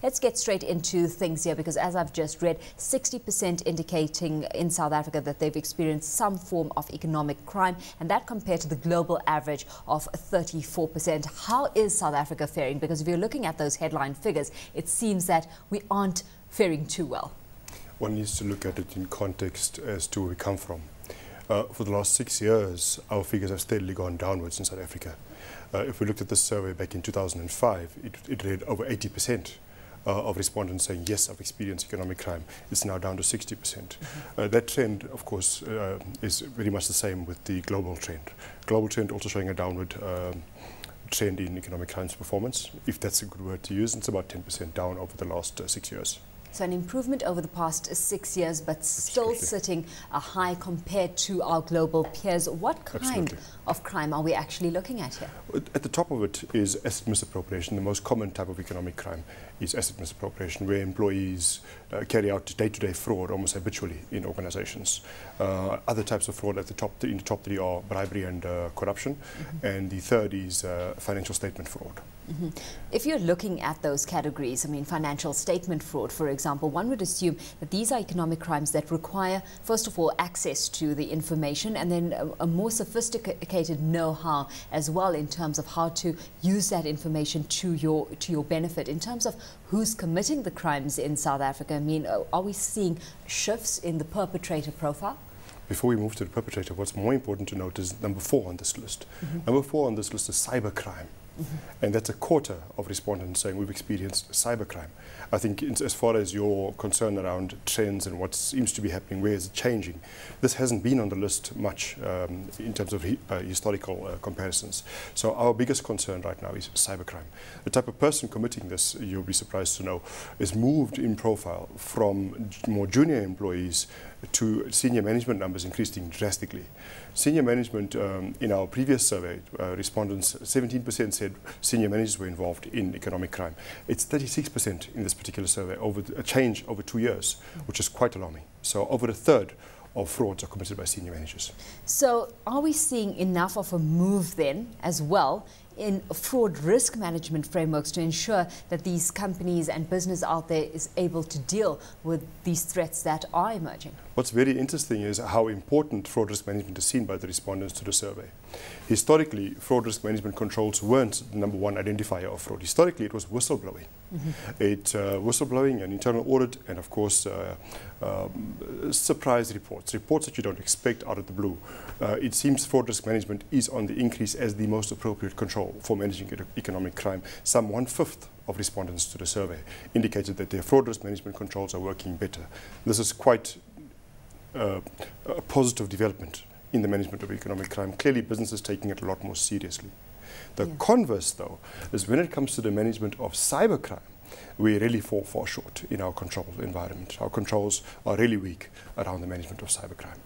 let's get straight into things here, because as I've just read, 60% indicating in South Africa that they've experienced some form of economic crime, and that compared to the global average of 34%. How is South Africa faring? Because if you're looking at those headline figures, it seems that we aren't faring too well. One needs to look at it in context as to where we come from. For the last 6 years, our figures have steadily gone downwards in South Africa. If we looked at this survey back in 2005, it read over 80% of respondents saying, yes, I've experienced economic crime. It's now down to 60%. That trend, of course, is very much the same with the global trend. Global trend also showing a downward trend in economic crimes performance. If that's a good word to use, it's about 10% down over the last 6 years. So an improvement over the past 6 years, but still sitting high compared to our global peers. What kind of crime are we actually looking at here? At the top of it is asset misappropriation. The most common type of economic crime is asset misappropriation, where employees carry out day-to-day fraud almost habitually in organizations. Other types of fraud in the top three are bribery and corruption, and the third is financial statement fraud. If you're looking at those categories, I mean, financial statement fraud, for example, one would assume that these are economic crimes that require, first of all, access to the information, and then a more sophisticated know-how as well in terms of how to use that information to your benefit. In terms of who's committing the crimes in South Africa, I mean, are we seeing shifts in the perpetrator profile? Before we move to the perpetrator, what's more important to note is number 4 on this list. Number 4 on this list is cybercrime. And that's a quarter of respondents saying we've experienced cybercrime. I think as far as your concern around trends and what seems to be happening, where is it changing, this hasn't been on the list much in terms of historical comparisons. So our biggest concern right now is cybercrime. The type of person committing this, you'll be surprised to know, is moved in profile from more junior employees to senior management numbers increasing drastically. Senior management, in our previous survey, respondents, 17% said senior managers were involved in economic crime. It's 36% in this particular survey, over a change over 2 years, which is quite alarming. So over a third of frauds are committed by senior managers. So are we seeing enough of a move then as well in fraud risk management frameworks to ensure that these companies and business out there is able to deal with these threats that are emerging? What's very interesting is how important fraud risk management is seen by the respondents to the survey. Historically, fraud risk management controls weren't the number one identifier of fraud. Historically, it was whistleblowing. Whistleblowing and internal audit, and of course surprise reports that you don't expect out of the blue. It seems fraud risk management is on the increase as the most appropriate control for managing economic crime. Some 1/5 of respondents to the survey indicated that their fraud risk management controls are working better. This is quite a positive development in the management of economic crime. Clearly, businesses taking it a lot more seriously. The converse, though, is when it comes to the management of cybercrime, we really fall far short in our control environment. Our controls are really weak around the management of cybercrime.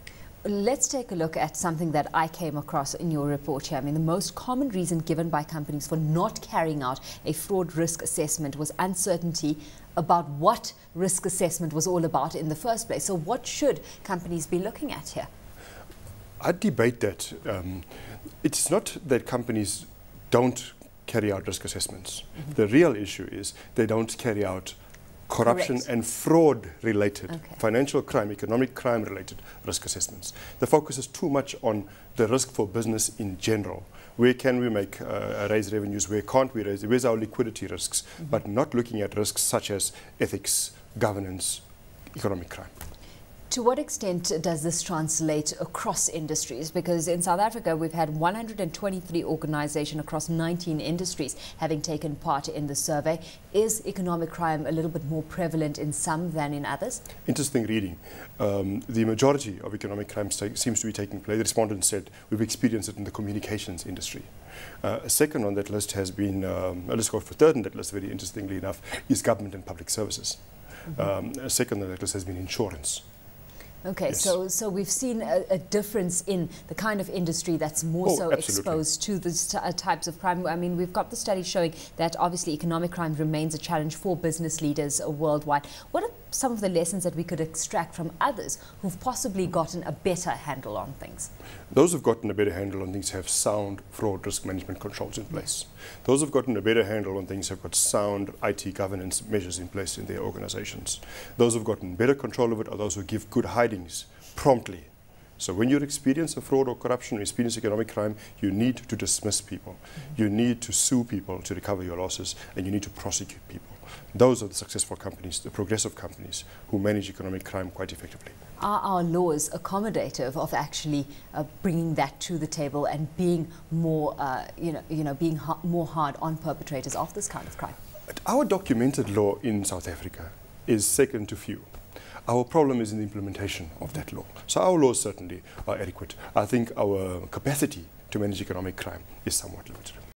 Let's take a look at something that I came across in your report here. I mean, the most common reason given by companies for not carrying out a fraud risk assessment was uncertainty about what risk assessment was all about in the first place. So what should companies be looking at here? I'd debate that. It's not that companies don't carry out risk assessments. The real issue is they don't carry out corruption and fraud related, financial crime, economic crime related risk assessments. The focus is too much on the risk for business in general. Where can we raise revenues? Where can't we raise? Where's our liquidity risks? But not looking at risks such as ethics, governance, economic crime. To what extent does this translate across industries? Because in South Africa, we've had 123 organizations across 19 industries having taken part in the survey. Is economic crime a little bit more prevalent in some than in others? Interesting reading. The majority of economic crime seems to be taking place. The respondents said we've experienced it in the communications industry. Second on that list has been, let's go for third on that list, very interestingly enough, is government and public services. Second on that list has been insurance. Okay, yes. So we've seen a difference in the kind of industry that's more exposed to these types of crime. I mean, we've got the study showing that obviously economic crime remains a challenge for business leaders worldwide. What some of the lessons that we could extract from others who've possibly gotten a better handle on things? Those who've gotten a better handle on things have sound fraud risk management controls in place. Those who've gotten a better handle on things have got sound IT governance measures in place in their organizations. Those who've gotten better control of it are those who give good hidings promptly. So when you experience a fraud or corruption or experience economic crime, you need to dismiss people. You need to sue people to recover your losses, and you need to prosecute people. Those are the successful companies, the progressive companies, who manage economic crime quite effectively. Are our laws accommodative of actually bringing that to the table and being more, more hard on perpetrators of this kind of crime? Our documented law in South Africa is second to few. Our problem is in the implementation of that law. So our laws certainly are adequate. I think our capacity to manage economic crime is somewhat limited.